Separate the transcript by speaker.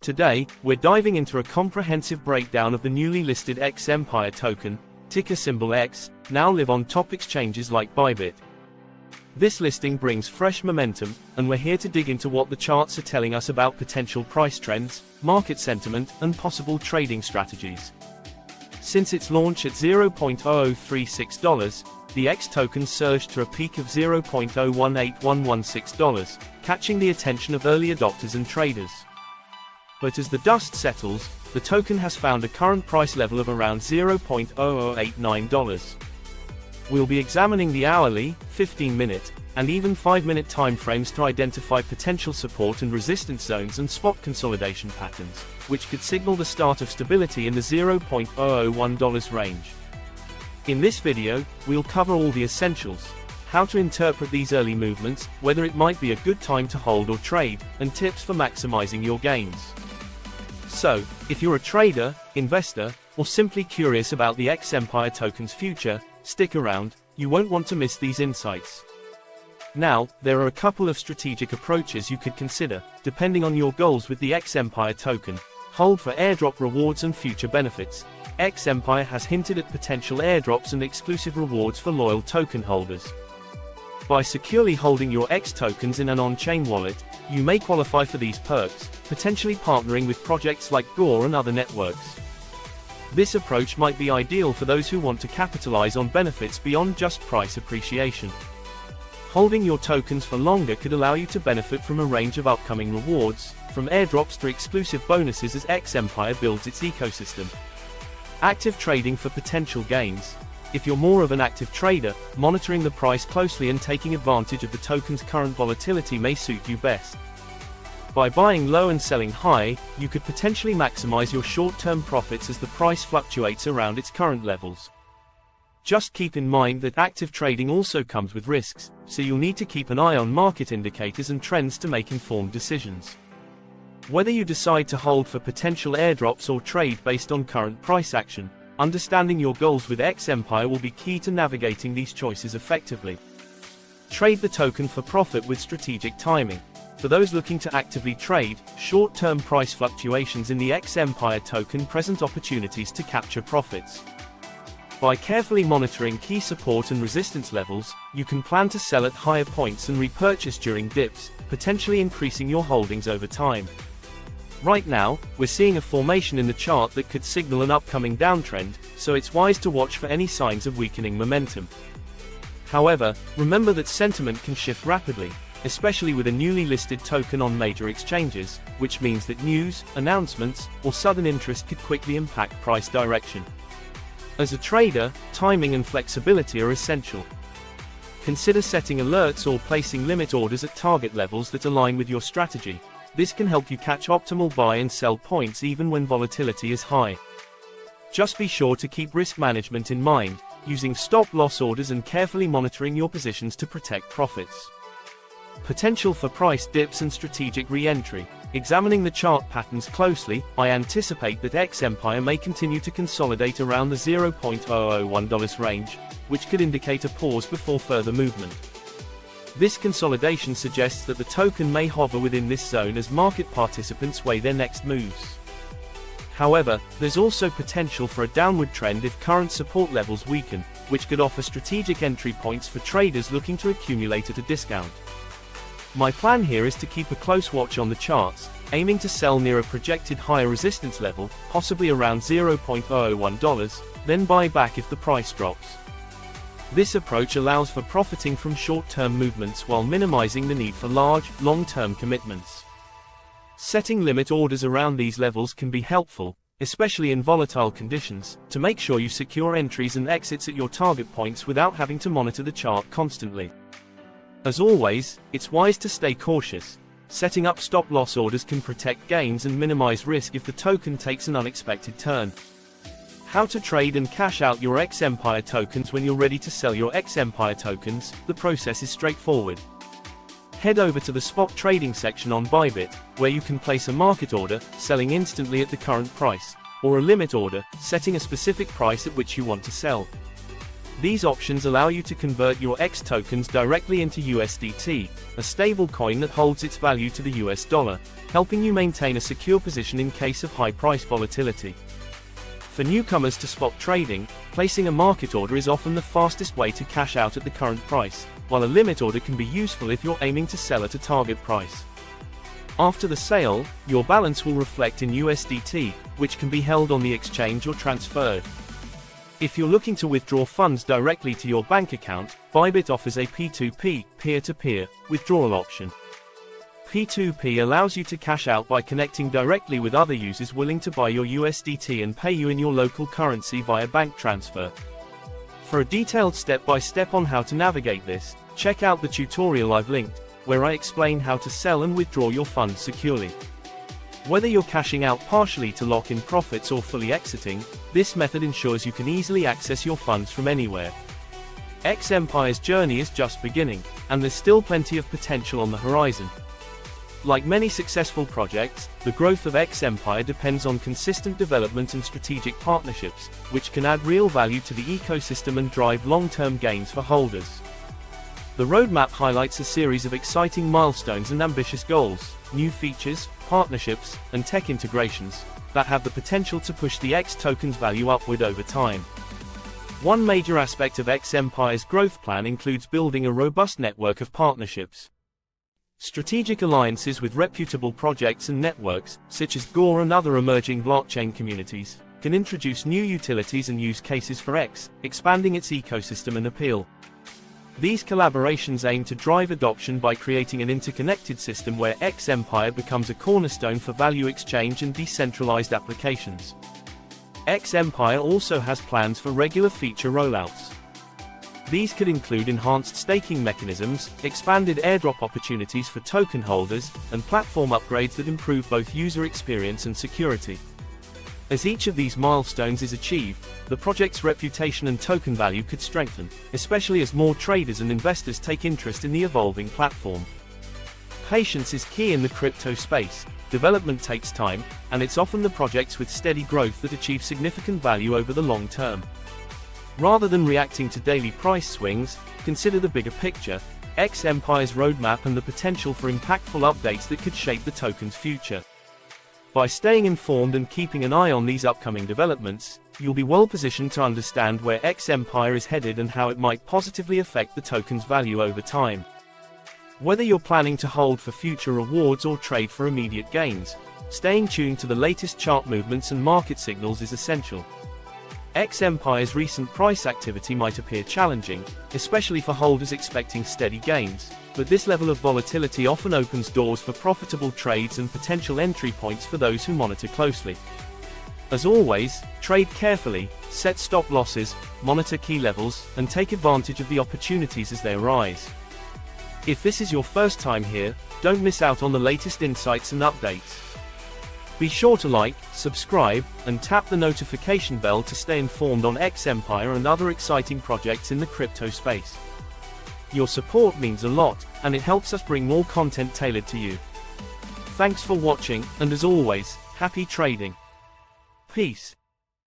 Speaker 1: Today, we're diving into a comprehensive breakdown of the newly listed X Empire token, ticker symbol X, now live on top exchanges like Bybit. This listing brings fresh momentum, and we're here to dig into what the charts are telling us about potential price trends, market sentiment, and possible trading strategies. Since its launch at $0.0036, the X token surged to a peak of $0.018116, catching the attention of early adopters and traders. But as the dust settles, the token has found a current price level of around $0.0089. We'll be examining the hourly, 15-minute, and even 5-minute timeframes to identify potential support and resistance zones and spot consolidation patterns, which could signal the start of stability in the $0.001 range. In this video, we'll cover all the essentials: how to interpret these early movements, whether it might be a good time to hold or trade, and tips for maximizing your gains. So, if you're a trader, investor, or simply curious about the X Empire token's future, stick around, you won't want to miss these insights. Now, there are a couple of strategic approaches you could consider, depending on your goals with the X Empire token. Hold for airdrop rewards and future benefits. X Empire has hinted at potential airdrops and exclusive rewards for loyal token holders. By securely holding your X tokens in an on-chain wallet, you may qualify for these perks, potentially partnering with projects like Gore and other networks. This approach might be ideal for those who want to capitalize on benefits beyond just price appreciation. Holding your tokens for longer could allow you to benefit from a range of upcoming rewards, from airdrops to exclusive bonuses as X Empire builds its ecosystem. Active trading for potential gains. If you're more of an active trader, monitoring the price closely and taking advantage of the token's current volatility may suit you best. By buying low and selling high, you could potentially maximize your short-term profits as the price fluctuates around its current levels. Just keep in mind that active trading also comes with risks, so you'll need to keep an eye on market indicators and trends to make informed decisions. Whether you decide to hold for potential airdrops or trade based on current price action, understanding your goals with X Empire will be key to navigating these choices effectively. Trade the token for profit with strategic timing. For those looking to actively trade, short-term price fluctuations in the X Empire token present opportunities to capture profits. By carefully monitoring key support and resistance levels, you can plan to sell at higher points and repurchase during dips, potentially increasing your holdings over time. Right now, we're seeing a formation in the chart that could signal an upcoming downtrend, so it's wise to watch for any signs of weakening momentum. However, remember that sentiment can shift rapidly, especially with a newly listed token on major exchanges, which means that news, announcements, or sudden interest could quickly impact price direction. As a trader, timing and flexibility are essential. Consider setting alerts or placing limit orders at target levels that align with your strategy. This can help you catch optimal buy and sell points even when volatility is high. Just be sure to keep risk management in mind, using stop-loss orders and carefully monitoring your positions to protect profits. Potential for price dips and strategic re-entry. Examining the chart patterns closely, I anticipate that X Empire may continue to consolidate around the $0.001 range, which could indicate a pause before further movement. This consolidation suggests that the token may hover within this zone as market participants weigh their next moves. However, there's also potential for a downward trend if current support levels weaken, which could offer strategic entry points for traders looking to accumulate at a discount. My plan here is to keep a close watch on the charts, aiming to sell near a projected higher resistance level, possibly around $0.001, then buy back if the price drops. This approach allows for profiting from short-term movements while minimizing the need for large, long-term commitments. Setting limit orders around these levels can be helpful, especially in volatile conditions, to make sure you secure entries and exits at your target points without having to monitor the chart constantly. As always, it's wise to stay cautious. Setting up stop-loss orders can protect gains and minimize risk if the token takes an unexpected turn. How to trade and cash out your X Empire tokens. When you're ready to sell your X Empire tokens, the process is straightforward. Head over to the spot trading section on Bybit, where you can place a market order, selling instantly at the current price, or a limit order, setting a specific price at which you want to sell. These options allow you to convert your X tokens directly into USDT, a stable coin that holds its value to the US dollar, helping you maintain a secure position in case of high price volatility. For newcomers to spot trading, placing a market order is often the fastest way to cash out at the current price, while a limit order can be useful if you're aiming to sell at a target price. After the sale, your balance will reflect in USDT, which can be held on the exchange or transferred. If you're looking to withdraw funds directly to your bank account, Bybit offers a P2P, peer-to-peer, withdrawal option. P2P allows you to cash out by connecting directly with other users willing to buy your USDT and pay you in your local currency via bank transfer. For a detailed step-by-step on how to navigate this, check out the tutorial I've linked, where I explain how to sell and withdraw your funds securely. Whether you're cashing out partially to lock in profits or fully exiting, this method ensures you can easily access your funds from anywhere. X Empire's journey is just beginning, and there's still plenty of potential on the horizon. Like many successful projects, the growth of X Empire depends on consistent development and strategic partnerships, which can add real value to the ecosystem and drive long-term gains for holders. The roadmap highlights a series of exciting milestones and ambitious goals, new features, partnerships, and tech integrations that have the potential to push the X token's value upward over time. One major aspect of X Empire's growth plan includes building a robust network of partnerships. Strategic alliances with reputable projects and networks, such as Gore and other emerging blockchain communities, can introduce new utilities and use cases for X, expanding its ecosystem and appeal. These collaborations aim to drive adoption by creating an interconnected system where X Empire becomes a cornerstone for value exchange and decentralized applications. X Empire also has plans for regular feature rollouts. These could include enhanced staking mechanisms, expanded airdrop opportunities for token holders, and platform upgrades that improve both user experience and security. As each of these milestones is achieved, the project's reputation and token value could strengthen, especially as more traders and investors take interest in the evolving platform. Patience is key in the crypto space. Development takes time, and it's often the projects with steady growth that achieve significant value over the long term. Rather than reacting to daily price swings, consider the bigger picture, X Empire's roadmap and the potential for impactful updates that could shape the token's future. By staying informed and keeping an eye on these upcoming developments, you'll be well positioned to understand where X Empire is headed and how it might positively affect the token's value over time. Whether you're planning to hold for future rewards or trade for immediate gains, staying tuned to the latest chart movements and market signals is essential. X Empire's recent price activity might appear challenging, especially for holders expecting steady gains, but this level of volatility often opens doors for profitable trades and potential entry points for those who monitor closely. As always, trade carefully, set stop losses, monitor key levels, and take advantage of the opportunities as they arise. If this is your first time here, don't miss out on the latest insights and updates. Be sure to like, subscribe, and tap the notification bell to stay informed on X Empire and other exciting projects in the crypto space. Your support means a lot, and it helps us bring more content tailored to you. Thanks for watching, and as always, happy trading. Peace.